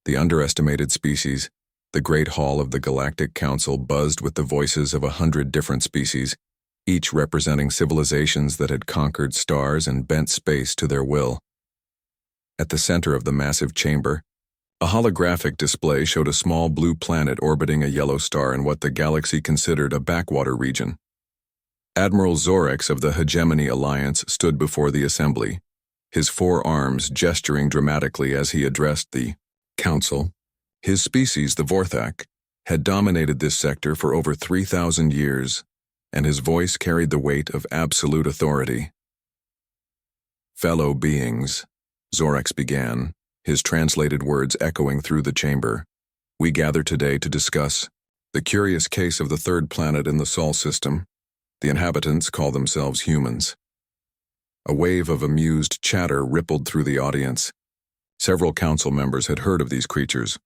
The underestimated species, the Great Hall of the Galactic Council buzzed with the voices of 100 different species, each representing civilizations that had conquered stars and bent space to their will. At the center of the massive chamber, a holographic display showed a small blue planet orbiting a yellow star in what the galaxy considered a backwater region. Admiral Zorex of the Hegemony Alliance stood before the assembly, his four arms gesturing dramatically as he addressed the council. His species, the Vorthak, had dominated this sector for over 3,000 years, and his voice carried the weight of absolute authority. "Fellow beings," Zorex began, his translated words echoing through the chamber, "we gather today to discuss the curious case of the third planet in the Sol system. The inhabitants call themselves humans." A wave of amused chatter rippled through the audience. Several council members had heard of these creatures,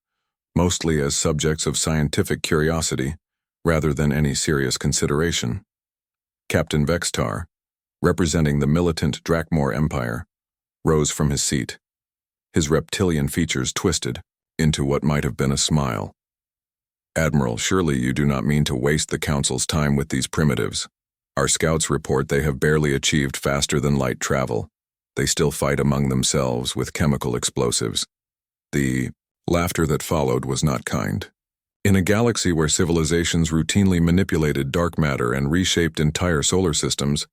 mostly as subjects of scientific curiosity, rather than any serious consideration. Captain Vextar, representing the militant Drakmor Empire, rose from his seat, his reptilian features twisted into what might have been a smile. "Admiral, surely you do not mean to waste the Council's time with these primitives. Our scouts report they have barely achieved faster than light travel. They still fight among themselves with chemical explosives." The laughter that followed was not kind. In a galaxy where civilizations routinely manipulated dark matter and reshaped entire solar systems,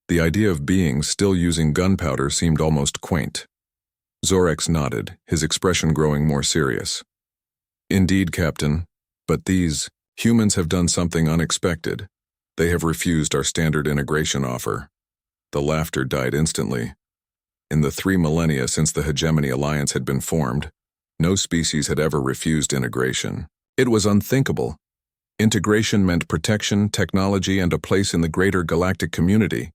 the idea of beings still using gunpowder seemed almost quaint. Zorex nodded, his expression growing more serious. "Indeed, Captain, but these humans have done something unexpected. They have refused our standard integration offer." The laughter died instantly. In the 3 millennia since the Hegemony Alliance had been formed, no species had ever refused integration. It was unthinkable. Integration meant protection, technology, and a place in the greater galactic community.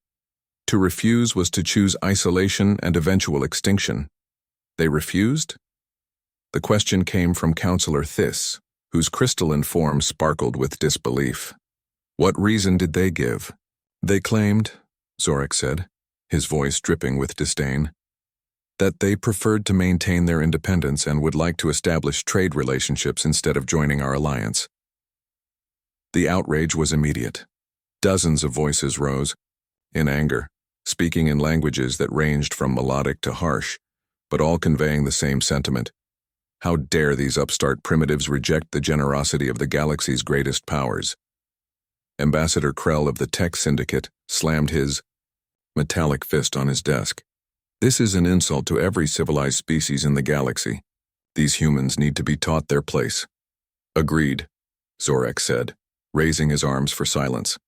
To refuse was to choose isolation and eventual extinction. They refused? The question came from Councillor Thys, whose crystalline form sparkled with disbelief. What reason did they give? "They claimed," Zorex said, his voice dripping with disdain, "that they preferred to maintain their independence and would like to establish trade relationships instead of joining our alliance." The outrage was immediate. Dozens of voices rose, in anger, speaking in languages that ranged from melodic to harsh, but all conveying the same sentiment. How dare these upstart primitives reject the generosity of the galaxy's greatest powers? Ambassador Krell of the Tech Syndicate slammed his metallic fist on his desk. "This is an insult to every civilized species in the galaxy. These humans need to be taught their place." "Agreed," Zorex said, raising his arms for silence.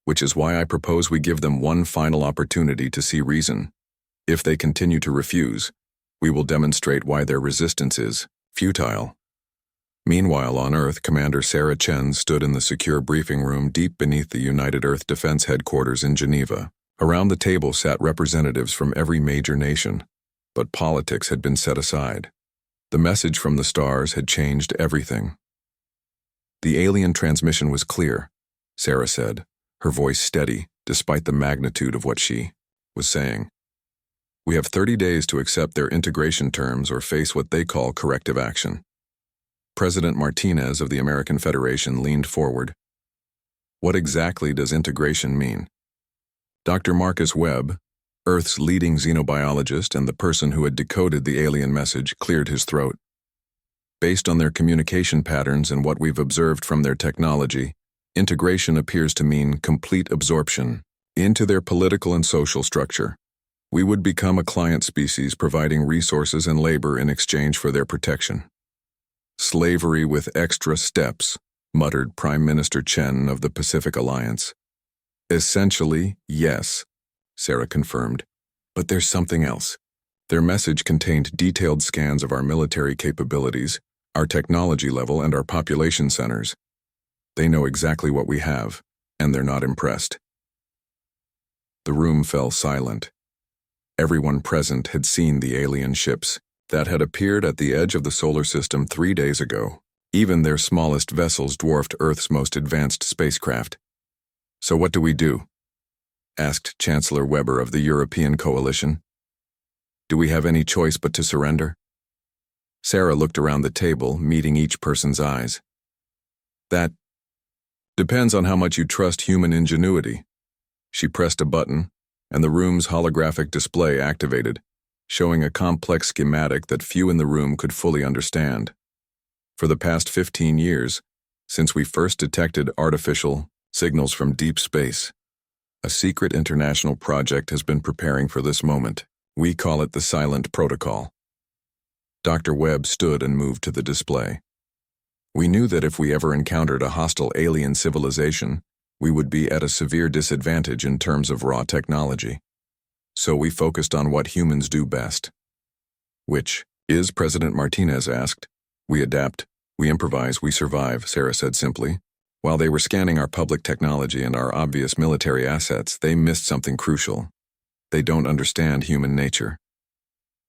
"Which is why I propose we give them one final opportunity to see reason. If they continue to refuse, we will demonstrate why their resistance is futile." Meanwhile, on Earth, Commander Sarah Chen stood in the secure briefing room deep beneath the United Earth Defense Headquarters in Geneva. Around the table sat representatives from every major nation, but politics had been set aside. The message from the stars had changed everything. "The alien transmission was clear," Sarah said, her voice steady despite the magnitude of what she was saying. "We have 30 days to accept their integration terms or face what they call corrective action." President Martinez of the American Federation leaned forward. "What exactly does integration mean?" Dr. Marcus Webb, Earth's leading xenobiologist and the person who had decoded the alien message, cleared his throat. "Based on their communication patterns and what we've observed from their technology, integration appears to mean complete absorption into their political and social structure. We would become a client species providing resources and labor in exchange for their protection." "Slavery with extra steps," muttered Prime Minister Chen of the Pacific Alliance. "Essentially, yes," Sarah confirmed. "But there's something else." Their message contained detailed scans of our military capabilities, our technology level, and our population centers. They know exactly what we have, and they're not impressed. The room fell silent. Everyone present had seen the alien ships that had appeared at the edge of the solar system 3 days ago. Even their smallest vessels dwarfed Earth's most advanced spacecraft. "So what do we do?" asked Chancellor Weber of the European Coalition. "Do we have any choice but to surrender?" Sarah looked around the table, meeting each person's eyes. That depends on how much you trust human ingenuity. She pressed a button, and the room's holographic display activated, showing a complex schematic that few in the room could fully understand. For the past 15 years, since we first detected artificial signals from deep space, a secret international project has been preparing for this moment. We call it the Silent Protocol. Dr. Webb stood and moved to the display. We knew that if we ever encountered a hostile alien civilization, we would be at a severe disadvantage in terms of raw technology. So we focused on what humans do best. Which is, President Martinez asked. We adapt, we improvise, we survive, Sarah said simply. While they were scanning our public technology and our obvious military assets, they missed something crucial. They don't understand human nature.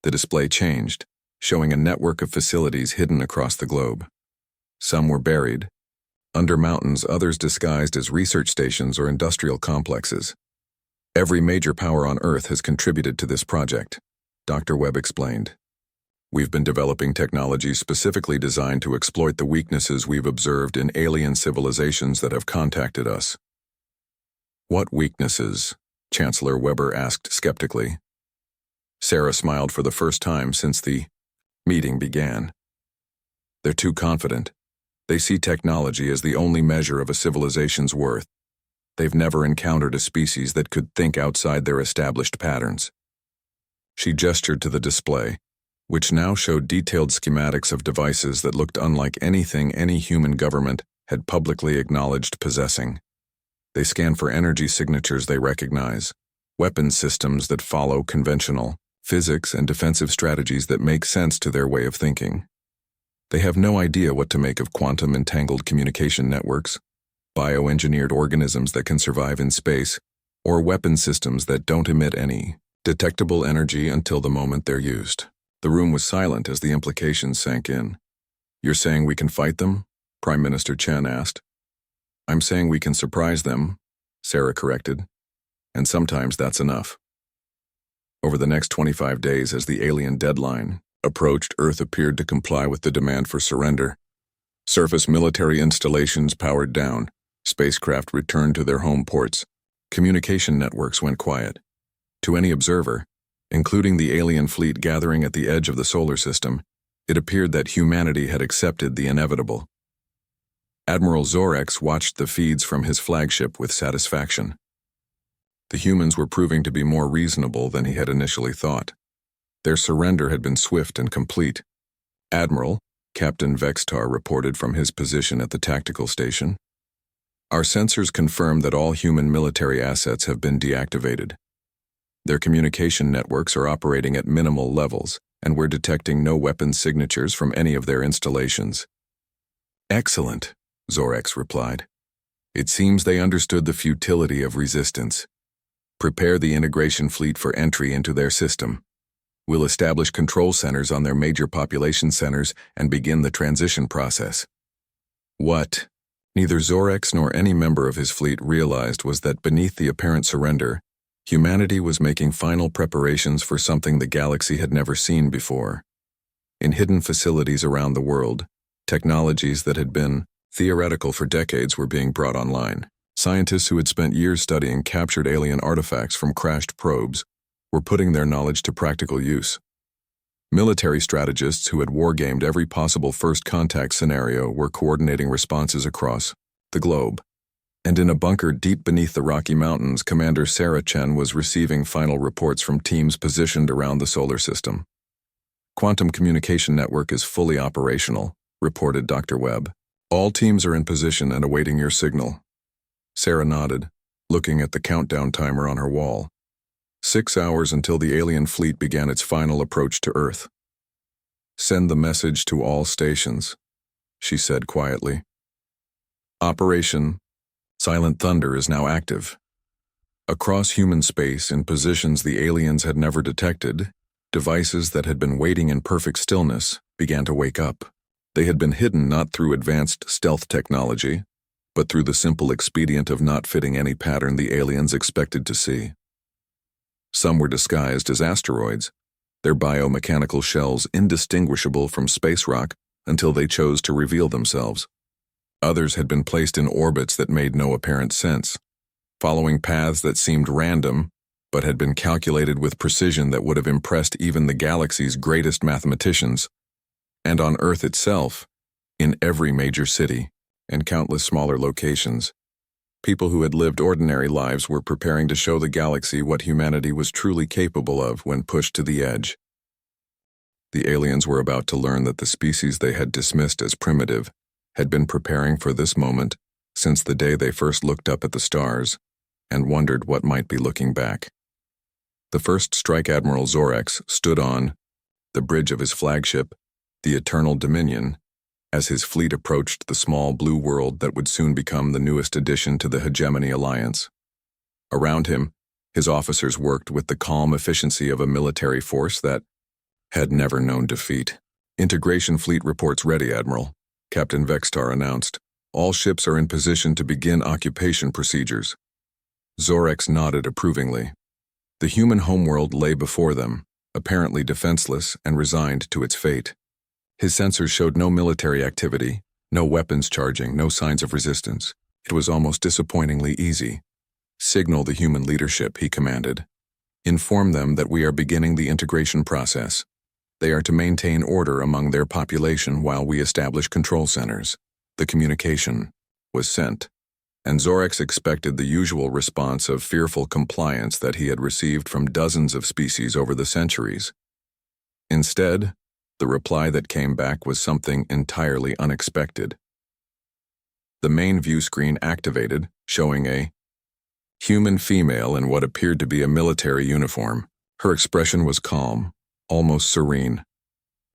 The display changed, showing a network of facilities hidden across the globe. Some were buried under mountains, others disguised as research stations or industrial complexes. Every major power on Earth has contributed to this project, Dr. Webb explained. We've been developing technologies specifically designed to exploit the weaknesses we've observed in alien civilizations that have contacted us. What weaknesses? Chancellor Weber asked skeptically. Sarah smiled for the first time since the meeting began. They're too confident. They see technology as the only measure of a civilization's worth. They've never encountered a species that could think outside their established patterns. She gestured to the display, which now showed detailed schematics of devices that looked unlike anything any human government had publicly acknowledged possessing. They scan for energy signatures they recognize, weapons systems that follow conventional physics, and defensive strategies that make sense to their way of thinking. They have no idea what to make of quantum-entangled communication networks, bioengineered organisms that can survive in space, or weapon systems that don't emit any detectable energy until the moment they're used. The room was silent as the implications sank in. You're saying we can fight them? Prime Minister Chen asked. I'm saying we can surprise them, Sarah corrected. And sometimes that's enough. Over the next 25 days, as the alien deadline approached, Earth appeared to comply with the demand for surrender. Surface military installations powered down, spacecraft returned to their home ports, communication networks went quiet. To any observer, including the alien fleet gathering at the edge of the solar system, it appeared that humanity had accepted the inevitable. Admiral Zorex watched the feeds from his flagship with satisfaction. The humans were proving to be more reasonable than he had initially thought. Their surrender had been swift and complete. Admiral, Captain Vextar reported from his position at the tactical station. Our sensors confirm that all human military assets have been deactivated. Their communication networks are operating at minimal levels, and we're detecting no weapon signatures from any of their installations. Excellent, Zorex replied. It seems they understood the futility of resistance. Prepare the integration fleet for entry into their system. We'll establish control centers on their major population centers and begin the transition process. What neither Zorex nor any member of his fleet realized was that beneath the apparent surrender, humanity was making final preparations for something the galaxy had never seen before. In hidden facilities around the world, technologies that had been theoretical for decades were being brought online. Scientists who had spent years studying captured alien artifacts from crashed probes were putting their knowledge to practical use. Military strategists who had wargamed every possible first contact scenario were coordinating responses across the globe. And in a bunker deep beneath the Rocky Mountains, Commander Sarah Chen was receiving final reports from teams positioned around the solar system. Quantum communication network is fully operational, reported Dr. Webb. All teams are in position and awaiting your signal. Sarah nodded, looking at the countdown timer on her wall. 6 hours until the alien fleet began its final approach to Earth. Send the message to all stations, she said quietly. Operation Silent Thunder is now active. Across human space, in positions the aliens had never detected, devices that had been waiting in perfect stillness began to wake up. They had been hidden not through advanced stealth technology, but through the simple expedient of not fitting any pattern the aliens expected to see. Some were disguised as asteroids, their biomechanical shells indistinguishable from space rock until they chose to reveal themselves. Others had been placed in orbits that made no apparent sense, following paths that seemed random but had been calculated with precision that would have impressed even the galaxy's greatest mathematicians. And on Earth itself, in every major city and countless smaller locations, people who had lived ordinary lives were preparing to show the galaxy what humanity was truly capable of when pushed to the edge. The aliens were about to learn that the species they had dismissed as primitive had been preparing for this moment since the day they first looked up at the stars and wondered what might be looking back. The first Strike Admiral Zorex stood on the bridge of his flagship, the Eternal Dominion, as his fleet approached the small blue world that would soon become the newest addition to the Hegemony Alliance. Around him, his officers worked with the calm efficiency of a military force that had never known defeat. "Integration fleet reports ready, Admiral," Captain Vextar announced. "All ships are in position to begin occupation procedures." Zorex nodded approvingly. The human homeworld lay before them, apparently defenseless and resigned to its fate. His sensors showed no military activity, no weapons charging, no signs of resistance. It was almost disappointingly easy. "Signal the human leadership," he commanded. "Inform them that we are beginning the integration process. They are to maintain order among their population while we establish control centers." The communication was sent, and Zorex expected the usual response of fearful compliance that he had received from dozens of species over the centuries. Instead, the reply that came back was something entirely unexpected. The main view screen activated, showing a human female in what appeared to be a military uniform. Her expression was calm, almost serene.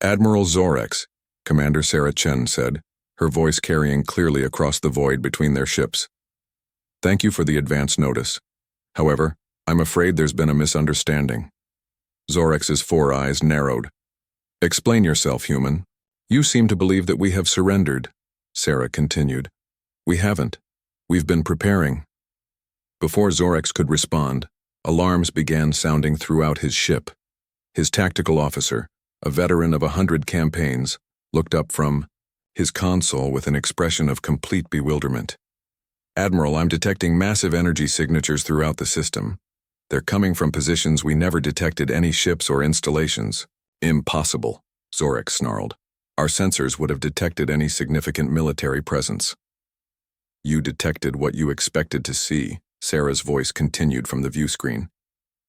"Admiral Zorex," Commander Sarah Chen said, her voice carrying clearly across the void between their ships. "Thank you for the advance notice. However, I'm afraid there's been a misunderstanding." Zorex's four eyes narrowed. "Explain yourself, human. You seem to believe that we have surrendered," Sarah continued. "We haven't. We've been preparing." Before Zorex could respond, alarms began sounding throughout his ship. His tactical officer, a veteran of 100 campaigns, looked up from his console with an expression of complete bewilderment. "Admiral, I'm detecting massive energy signatures throughout the system. They're coming from positions we never detected any ships or installations." "Impossible," Zorex snarled. "Our sensors would have detected any significant military presence." "You detected what you expected to see," Sarah's voice continued from the view screen.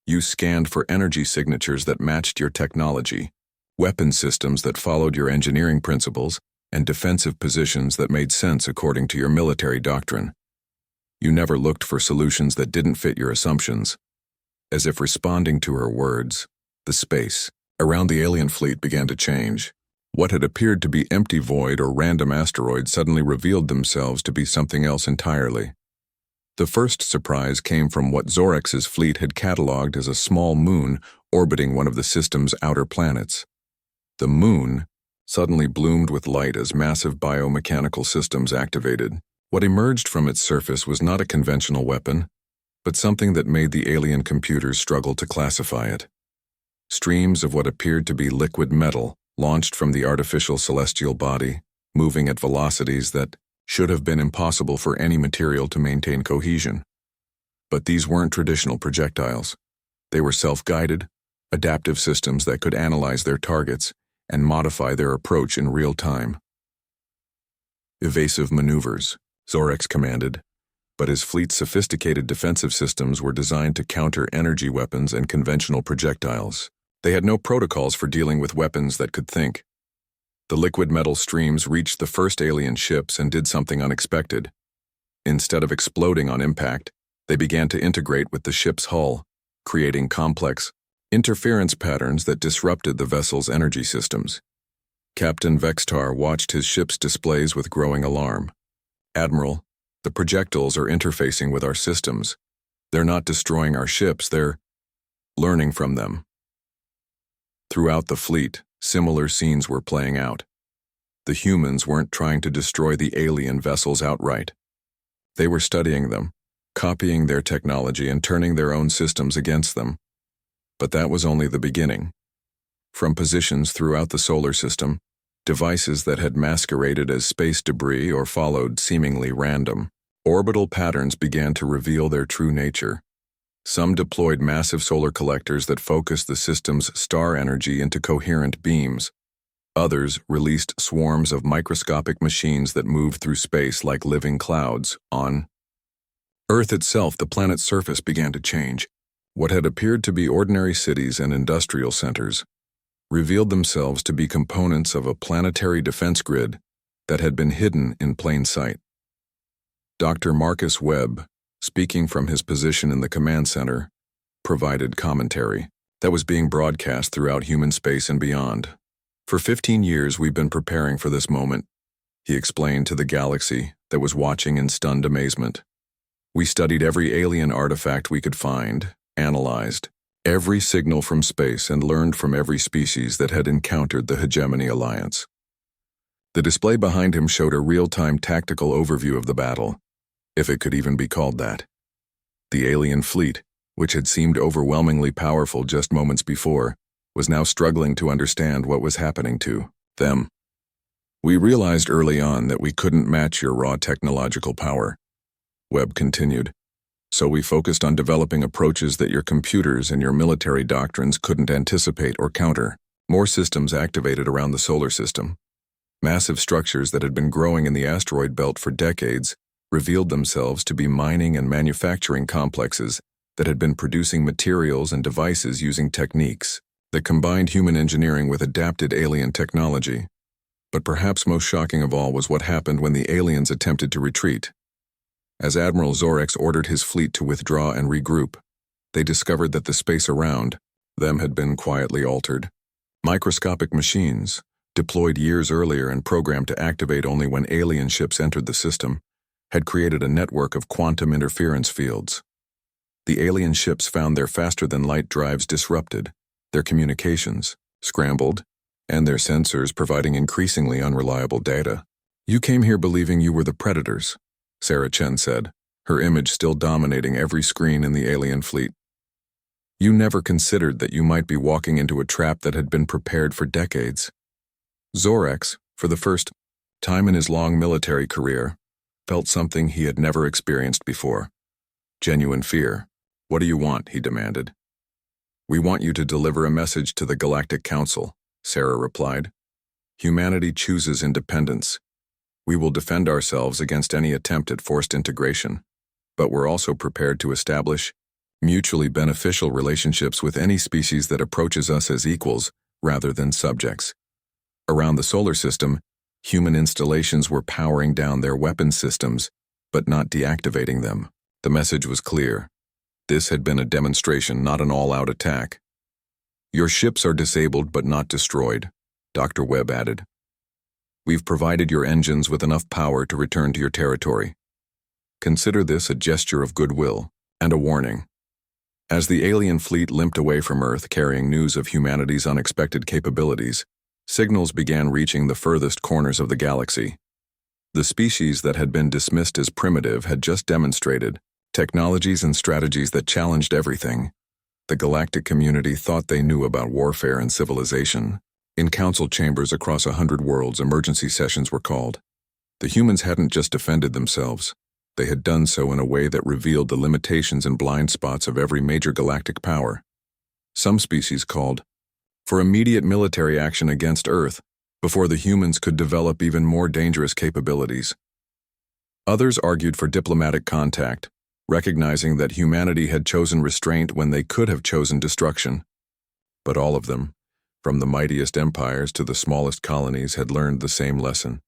"You scanned for energy signatures that matched your technology, weapon systems that followed your engineering principles, and defensive positions that made sense according to your military doctrine. You never looked for solutions that didn't fit your assumptions." As if responding to her words, the space around the alien fleet began to change. What had appeared to be empty void or random asteroids suddenly revealed themselves to be something else entirely. The first surprise came from what Zorex's fleet had catalogued as a small moon orbiting one of the system's outer planets. The moon suddenly bloomed with light as massive biomechanical systems activated. What emerged from its surface was not a conventional weapon, but something that made the alien computers struggle to classify it. Streams of what appeared to be liquid metal launched from the artificial celestial body, moving at velocities that should have been impossible for any material to maintain cohesion. But these weren't traditional projectiles. They were self-guided, adaptive systems that could analyze their targets and modify their approach in real time. "Evasive maneuvers," Zorex commanded, but his fleet's sophisticated defensive systems were designed to counter energy weapons and conventional projectiles. They had no protocols for dealing with weapons that could think. The liquid metal streams reached the first alien ships and did something unexpected. Instead of exploding on impact, they began to integrate with the ship's hull, creating complex interference patterns that disrupted the vessel's energy systems. Captain Vextar watched his ship's displays with growing alarm. "Admiral, the projectiles are interfacing with our systems. They're not destroying our ships, they're learning from them." Throughout the fleet, similar scenes were playing out. The humans weren't trying to destroy the alien vessels outright. They were studying them, copying their technology and turning their own systems against them. But that was only the beginning. From positions throughout the solar system, devices that had masqueraded as space debris or followed seemingly random orbital patterns began to reveal their true nature. Some deployed massive solar collectors that focused the system's star energy into coherent beams. Others released swarms of microscopic machines that moved through space like living clouds. On Earth itself, the planet's surface began to change. What had appeared to be ordinary cities and industrial centers revealed themselves to be components of a planetary defense grid that had been hidden in plain sight. Dr. Marcus Webb, speaking from his position in the command center, provided commentary that was being broadcast throughout human space and beyond. For 15 years, we've been preparing for this moment, he explained to the galaxy that was watching in stunned amazement. We studied every alien artifact we could find, analyzed every signal from space, and learned from every species that had encountered the Hegemony Alliance. The display behind him showed a real-time tactical overview of the battle, if it could even be called that. The alien fleet, which had seemed overwhelmingly powerful just moments before, was now struggling to understand what was happening to them. We realized early on that we couldn't match your raw technological power, Webb continued. So we focused on developing approaches that your computers and your military doctrines couldn't anticipate or counter. More systems activated around the solar system. Massive structures that had been growing in the asteroid belt for decades revealed themselves to be mining and manufacturing complexes that had been producing materials and devices using techniques that combined human engineering with adapted alien technology. But perhaps most shocking of all was what happened when the aliens attempted to retreat. As Admiral Zorex ordered his fleet to withdraw and regroup, they discovered that the space around them had been quietly altered. Microscopic machines, deployed years earlier and programmed to activate only when alien ships entered the system, had created a network of quantum interference fields. The alien ships found their faster-than-light drives disrupted, their communications scrambled, and their sensors providing increasingly unreliable data. You came here believing you were the predators, Sarah Chen said, her image still dominating every screen in the alien fleet. You never considered that you might be walking into a trap that had been prepared for decades. Zorex, for the first time in his long military career, felt something he had never experienced before. Genuine fear. What do you want? He demanded. We want you to deliver a message to the Galactic Council, Sarah replied. Humanity chooses independence. We will defend ourselves against any attempt at forced integration, but we're also prepared to establish mutually beneficial relationships with any species that approaches us as equals rather than subjects. Around the solar system, human installations were powering down their weapon systems, but not deactivating them. The message was clear. This had been a demonstration, not an all-out attack. Your ships are disabled but not destroyed, Dr. Webb added. We've provided your engines with enough power to return to your territory. Consider this a gesture of goodwill and a warning. As the alien fleet limped away from Earth carrying news of humanity's unexpected capabilities, signals began reaching the furthest corners of the galaxy. The species that had been dismissed as primitive had just demonstrated technologies and strategies that challenged everything. The galactic community thought they knew about warfare and civilization. In council chambers across 100 worlds, emergency sessions were called. The humans hadn't just defended themselves. They had done so in a way that revealed the limitations and blind spots of every major galactic power. Some species called for immediate military action against Earth before the humans could develop even more dangerous capabilities. Others argued for diplomatic contact, recognizing that humanity had chosen restraint when they could have chosen destruction. But all of them, from the mightiest empires to the smallest colonies, had learned the same lesson.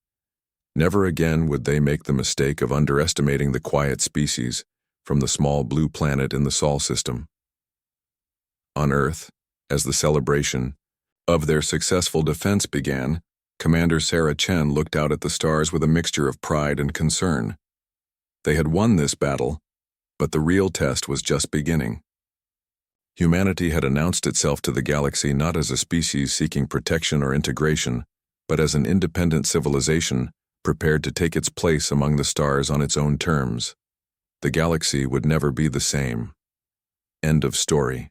Never again would they make the mistake of underestimating the quiet species from the small blue planet in the Sol system. On Earth, as the celebration of their successful defense began, Commander Sarah Chen looked out at the stars with a mixture of pride and concern. They had won this battle, but the real test was just beginning. Humanity had announced itself to the galaxy not as a species seeking protection or integration, but as an independent civilization prepared to take its place among the stars on its own terms. The galaxy would never be the same. End of story.